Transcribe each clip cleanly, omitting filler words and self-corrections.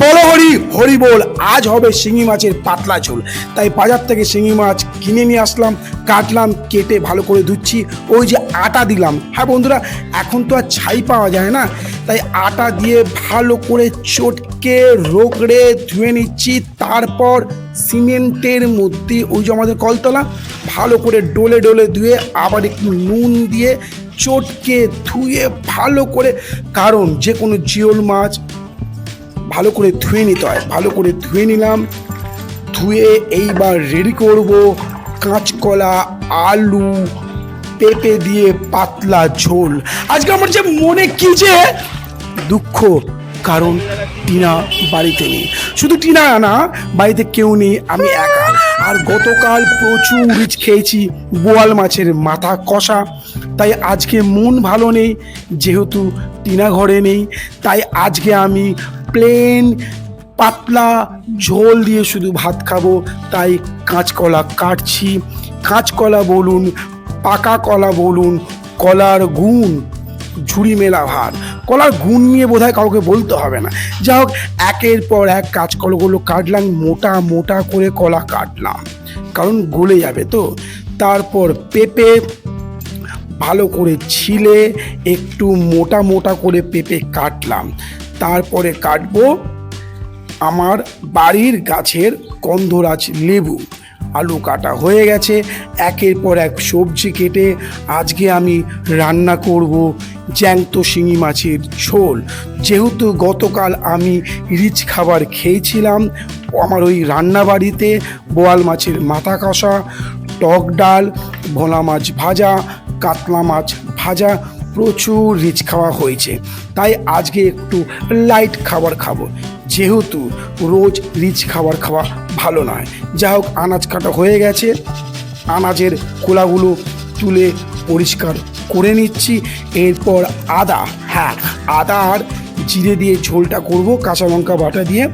বড় হরি হরি বল। আজ হবে শিঙি মাছের পাতলা ঝোল। তাই বাজার থেকে শিঙি মাছ কিনে নিয়ে আসলাম, কাটলাম, কেটে ভালো করে ধুচ্ছি। ওই যে আটা দিলাম, হ্যাঁ বন্ধুরা, এখন তো আর ছাই পাওয়া যায় না, তাই আটা দিয়ে ভালো করে চটকে রোগড়ে ধুয়ে নিচ্ছি। তারপর সিমেন্টের মধ্যে ওই যে আমাদের কলতলা, ভালো করে ডলে ডলে ধুয়ে আবার একটু নুন দিয়ে চটকে ধুয়ে ভালো করে, কারণ যে কোনো জিওল মাছ ভালো করে ধুয়ে নিতে হয়। ভালো করে ধুয়ে নিলাম, ধুয়ে এইবার রেডি করব কাঁচকলা, আলু, পেঁপে দিয়ে পাতলা ঝোল। আজকে আমার যে মনে কি যে দুঃখ, কারণ টিনা বাড়িতে নেই। শুধু টিনা না, বাড়িতে কেউ নেই, আমি একা। আর গতকাল প্রচুর রিচ খেয়েছি বোয়াল মাছের মাথা কষা, তাই আজকে মন ভালো নেই। যেহেতু টিনা ঘরে নেই, তাই আজকে আমি প্লেন পাতলা ঝোল দিয়ে শুধু ভাত খাবো। তাই কাঁচকলা কাটছি। কাঁচকলা বলুন, পাকা কলা বলুন, কলার গুণ, ঝুড়ি মেলা ভার। কলার গুণ নিয়ে বোধহয় কাউকে বলতে হবে না। যা হোক, একের পর এক কাঁচকলাগুলো কাটলাম, মোটা মোটা করে কলা কাটলাম, কারণ গলে যাবে তো। তারপর পেঁপে ভালো করে ছিলে একটু মোটা মোটা করে পেঁপে কাটলাম। তারপরে কাটবো আমার বাড়ির গাছের গন্ধরাজ লেবু। আলু কাটা হয়ে গেছে, একের পর এক সবজি কেটে আজকে আমি রান্না করব জ্যান্ত শিঙি মাছের ঝোল। যেহেতু গতকাল আমি রিচ খাবার খেয়েছিলাম আমার ওই রান্না বাড়িতে, বোয়াল মাছের মাথা কষা, টক ডাল, ভোলা মাছ ভাজা, কাতলা মাছ ভাজা, প্রচুর রিচ খাওয়া হয়েছে। তাই আজকে একটু লাইট খাবার খাবো, যেহেতু রোজ রিচ খাবার খাওয়া ভালো নয়। যা হোক, আনাজ কাটা হয়ে গেছে, আনাজের খোলাগুলো তুলে পরিষ্কার করে নিচ্ছি। এরপর আদা, হ্যাঁ আদা আর জিরে দিয়ে ঝোলটা করব, কাঁচা লঙ্কা বাটা দিয়ে।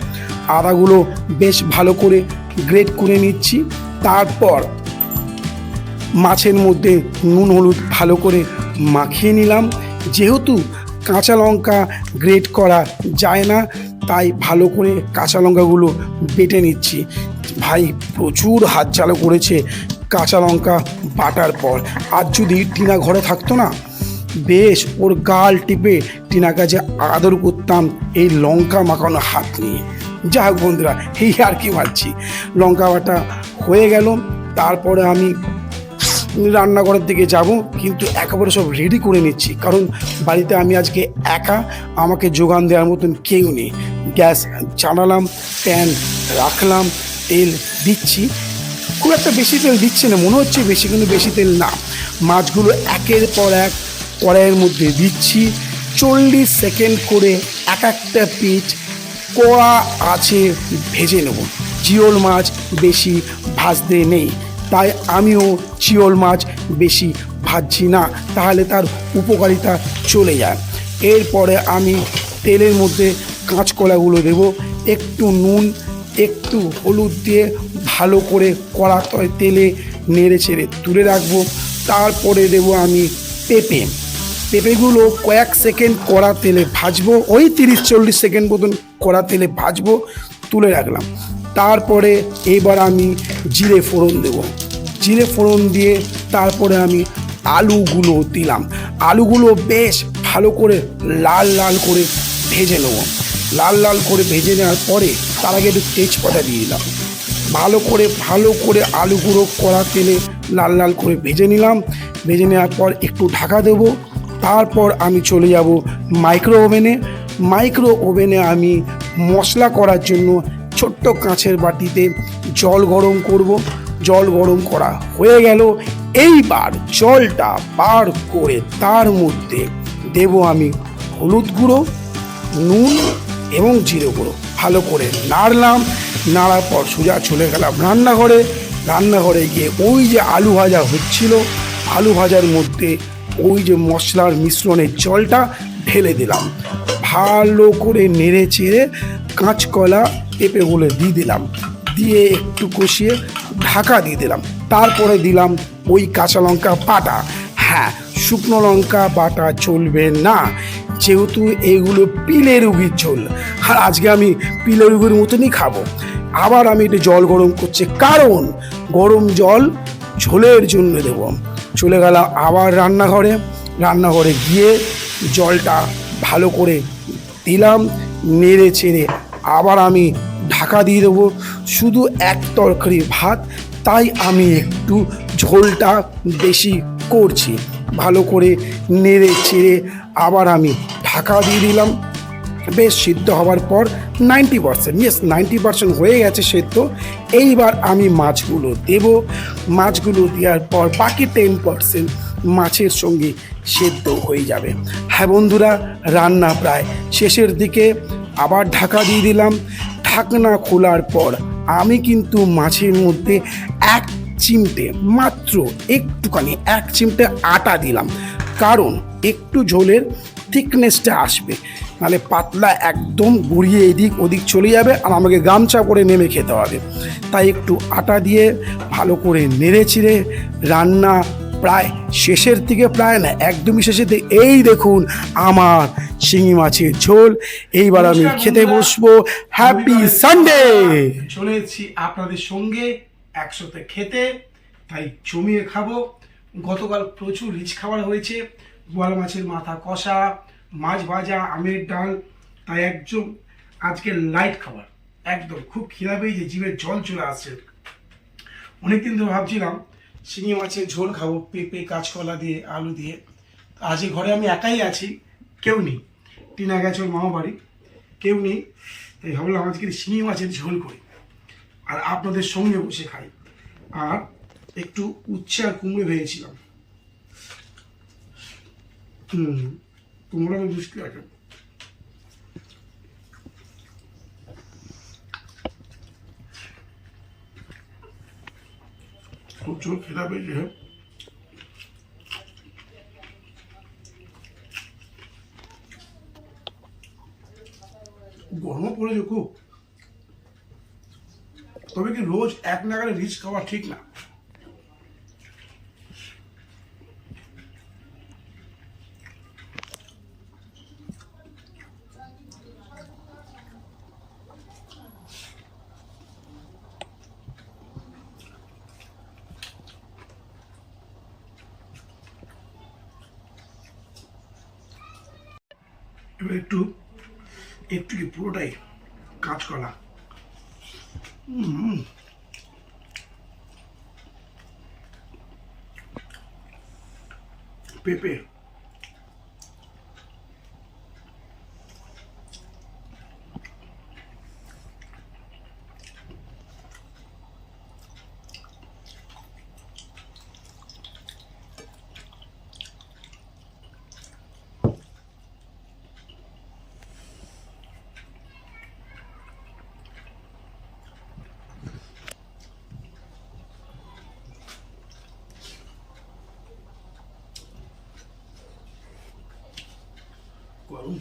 আদাগুলো বেশ ভালো করে গ্রেট করে নিচ্ছি। তারপর মাছের মধ্যে নুন হলুদ ভালো করে মাখিয়ে নিলাম। যেহেতু কাঁচা লঙ্কা গ্রেট করা যায় না, তাই ভালো করে কাঁচা লঙ্কাগুলো বেটে নিচ্ছি। ভাই প্রচুর হাত জ্বালা করেছে কাঁচা লঙ্কা বাটার পর। আর যদি টিনা ঘরে থাকতো না, বেশ ওর গাল টিপে টিনা কাছে আদর করতাম এই লঙ্কা মাখানো হাত নিয়ে। যা হোক বন্ধুরা, এই আর কি মারছি। লঙ্কা বাটা হয়ে গেল, তারপরে আমি রান্নাঘরের দিকে যাব, কিন্তু একেবারে সব রেডি করে নিচ্ছি, কারণ বাড়িতে আমি আজকে একা, আমাকে যোগান দেওয়ার মতন কেউ নেই। গ্যাস চালালাম, প্যান রাখলাম, তেল দিচ্ছি। খুব একটা বেশি তেল দিচ্ছে না, মনে হচ্ছে বেশি, কিন্তু বেশি তেল না। মাছগুলো একের পর এক কড়াইয়ের মধ্যে দিচ্ছি, 40 সেকেন্ড করে এক একটা পিচ কড়া আছে ভেজে নেব। জিওল মাছ বেশি ভাজতে নেই, তাই আমিও জিওল মাছ বেশি ভাজছি না, তাহলে তার উপকারিতা চলে যায়। এরপরে আমি তেলের মধ্যে কাঁচকলাগুলো দেব, একটু নুন একটু হলুদ দিয়ে ভালো করে কড়া তেলে নেড়ে ছেড়ে তুলে রাখবো। তারপরে দেব আমি পেঁপে। পেঁপেগুলো কয়েক সেকেন্ড কড়া তেলে ভাজবো, ওই 30-40 সেকেন্ড মতন কড়া তেলে ভাজবো, তুলে রাখলাম। তারপরে এবার আমি জিরে ফোড়ন দেব। জিরে ফোড়ন দিয়ে তারপরে আমি আলুগুলো দিলাম। আলুগুলো বেশ ভালো করে লাল লাল করে ভেজে নেব। লাল লাল করে ভেজে নেওয়ার পরে তার আগে একটু তেজপাতা দিয়ে দিলাম। ভালো করে আলুগুলো কড়া তেলে লাল লাল করে ভেজে নিলাম। ভেজে নেওয়ার পর একটু ঢাকা দেব। তারপর আমি চলে যাব মাইক্রো ওভেনে। মাইক্রো ওভেনে আমি মশলা করার জন্য ছোট্ট কাঁচের বাটিতে জল গরম করব। জল গরম করা হয়ে গেল, এইবার জলটা বার করে তার মধ্যে দেব আমি হলুদ গুঁড়ো, নুন এবং জিরে গুঁড়ো। ভালো করে নাড়লাম, নাড়ার পর সোজা চলে গেলাম রান্নাঘরে। রান্নাঘরে গিয়ে ওই যে আলু ভাজা হচ্ছিল, আলু ভাজার মধ্যে ওই যে মশলার মিশ্রণের জলটা ঢেলে দিলাম। ভালো করে নেড়ে চেড়ে কাঁচকলা পেঁপেগুলো দিয়ে দিলাম, দিয়ে একটু কষিয়ে ঢাকা দিয়ে দিলাম। তারপরে দিলাম ওই কাঁচা লঙ্কা বাটা। হ্যাঁ, শুকনো লঙ্কা বাটা চলবে না, যেহেতু এইগুলো পিলে রুগীর ঝোল, আর আজকে আমি পিলে রুগীর মতনই খাবো। আবার আমি একটু জল গরম করছি, কারণ গরম জল ঝোলের জন্য দেব। চলে গেলাম আবার রান্নাঘরে গিয়ে জলটা ভালো করে দিলাম, নেড়ে চেড়ে আবার আমি ঢাকা দিয়ে দেবো। শুধু এক তরকারি ভাত, তাই আমি একটু ঝোলটা বেশি করছি। ভালো করে নেড়ে চেড়ে আবার আমি ঢাকা দিয়ে দিলাম। বেশ সিদ্ধ হওয়ার পর 90% হয়ে গেছে সেদ্ধ। এইবার আমি মাছগুলো দেব। মাছগুলো দেওয়ার পর বাকি 10% মাছের সঙ্গে সেদ্ধ হয়ে যাবে। হ্যাঁ বন্ধুরা, রান্না প্রায় শেষের দিকে। আবার ঢাকা দিয়ে দিলাম। ঢাকনা খোলার পর আমি কিন্তু মাছের মধ্যে এক চিমটে, মাত্র একটুখানি এক চিমটে আটা দিলাম, কারণ একটু ঝোলের থিকনেসটা আসবে, নাহলে পাতলা একদম গুড়িয়ে এদিক ওদিক চলে যাবে আর আমাকে গামছা করে নেমে খেতে হবে। তাই একটু আটা দিয়ে ভালো করে নেড়ে চিড়ে রান্না প্রায় শেষের দিকে, প্রায় না একদমই শেষের দিকে। এই দেখুন আমার শিঙি মাছের ঝোল। এইবার আমি খেতে বসবো। Happy Sunday. চলে এসেছি আপনাদের সঙ্গে একসাথে খেতে, তাই জমিয়ে খাবো। গতকাল প্রচুর রিচ খাবার হয়েছে, বোয়াল মাছের মাথা কষা, মাছ ভাজা, আমের ডাল, তাই একদম আজকে লাইট খাবার। একদম খুব খিদা পেয়েছে, জিভের জল চলে আসছে। অনেকদিন ধরে ভাবছিলাম শিঙি মাছের ঝোল খাবো, পেঁপে কাঁচকলা দিয়ে, আলু দিয়ে। আজ ঘরে আমি একাই আছি, কেউ নেই। টিনা গেছে ওর মামা বাড়ি, কেউ নেই। তাই ভাবলাম আজকে শিঙি মাছের ঝোল করি আর আপনাদের সঙ্গে বসে খাই। আর একটু উচ্ছে আর কুমড়ো ভেজেছিলাম। কুমড়ো আমি দুষ্টি আছে। খুব জোর খেলা পেয়েছে। গরমও পড়েছে খুব, তবে কি রোজ এক নাগারে রিচ খাওয়া ঠিক না। এবার একটু একটু কি পুরোটাই কাঁচকলা, পেঁপে, গরম।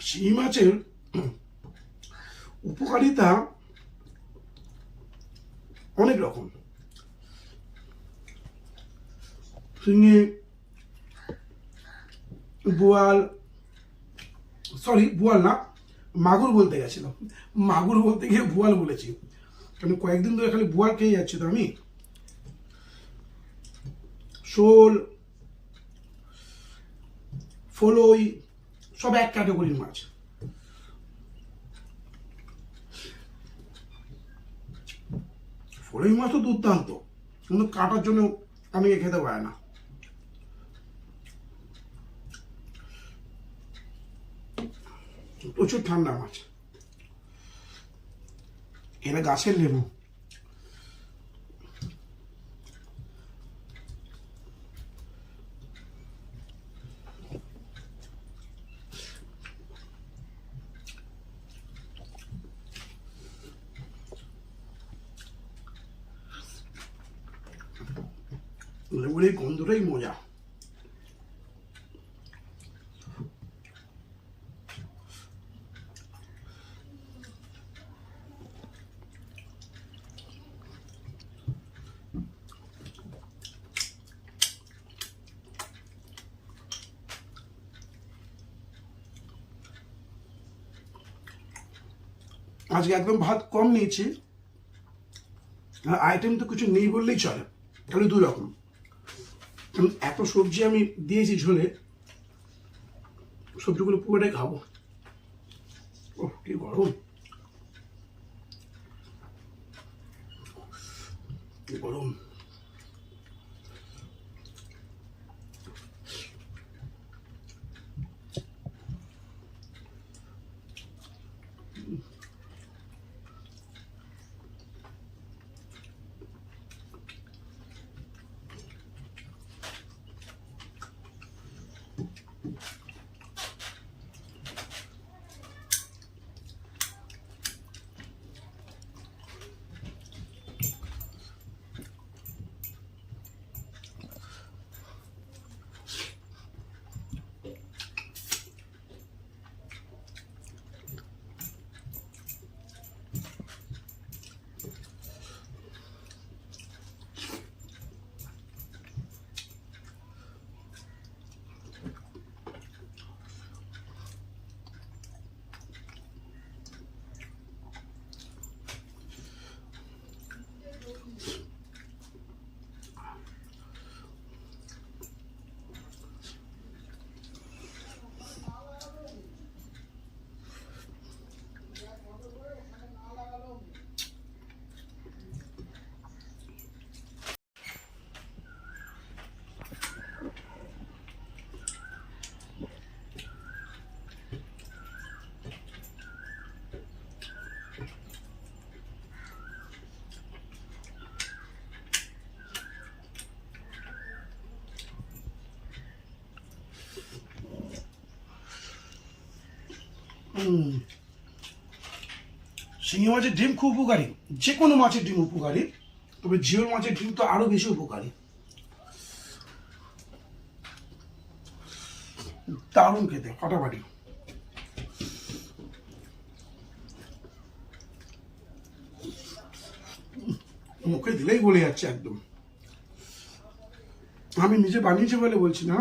শিঙি মাছের উপকারিতা অনেক রকম। শিঙি, বোয়াল, সরি বোয়াল না, মাগুর বলতে গেছিলাম, মাগুর বলতে গিয়ে বোয়াল বলেছি, কারণ কয়েকদিন ধরে খালি বোয়াল খেয়ে যাচ্ছি তো আমি। শোল, ফলই সব এক ক্যাটাগরির মাছ। ফলই মাছ তো দুর্দান্ত, কিন্তু কাটার জন্য অনেকে খেতে পারে না। প্রচুর ঠান্ডা মাছ, এরা গাছের লেবু। লেবুর এই গন্ধটাই মজা। আজকে একদম ভাত কম নিয়েছি, আর আইটেম তো কিছু নেই বললেই চলে, খালি 2 রকম। এত সবজি আমি দিয়েছি ঝোলে, সবজিগুলো পুরোটাই খাবো। ও কি গরম, কি গরম। শিঙি মাছের ডিম খুব উপকারী, যে কোনো মাছের ডিম উপকারী, তবে জিওল মাছের ডিম তো আরো বেশি উপকারী। দারুণ খেতে, ফাটাফাটি। মুখে দিলেই গলে যাচ্ছে একদম। আমি নিজে বানিয়েছি বলে বলছি না,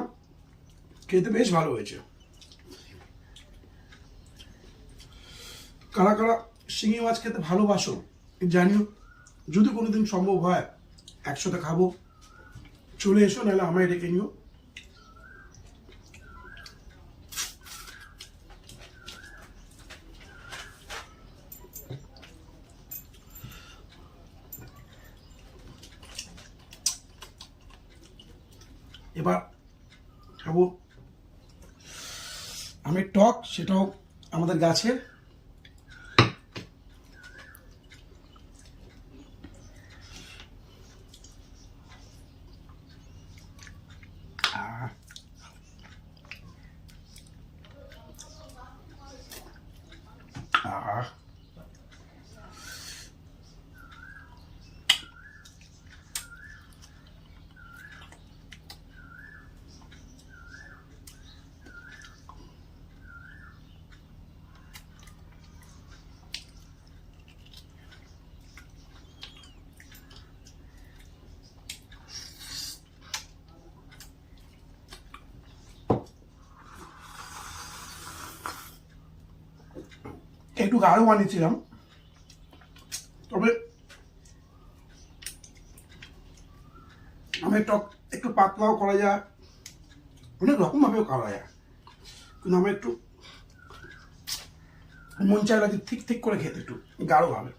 খেতে বেশ ভালো হয়েছে। কারা কারা শিঙি মাছ খেতে ভালোবাসো জানিও, যদি কোনোদিন সম্ভব হয় একসাথে খাবো, চলে এসো, নাহলে আমায় ডেকে নিও। এবার খাবো আমের টক, সেটাও আমাদের গাছের। একটু গাঢ় বানিয়েছিলাম, তবে আমের টক একটু পাতলাও করা যায়, অনেক রকমভাবেও করা যায়, কিন্তু আমি একটু মন চাইলে ঠিক ঠিক করে খেতে, একটু গাঢ়ভাবে।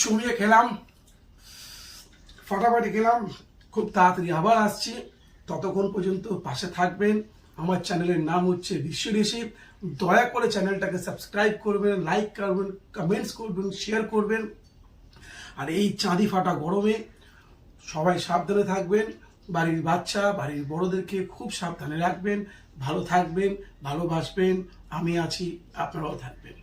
জমিয়ে খেলাম, ফাটাফাটি খেলাম, খুব তাড়াতাড়ি আবার আসছি, ততক্ষণ পর্যন্ত পাশে থাকবেন। আমার চ্যানেলের নাম হচ্ছে বিশ্ব রেসিপি। দয়া করে চ্যানেলটাকে সাবস্ক্রাইব করবেন, লাইক করবেন, কমেন্টস করবেন, শেয়ার করবেন। আর এই চাঁদি ফাটা গরমে সবাই সাবধানে থাকবেন, বাড়ির বাচ্চা বাড়ির বড়দেরকে খুব সাবধানে রাখবেন, ভালো থাকবেন, ভালোবাসবেন, আমি আছি, আপনারাও থাকবেন।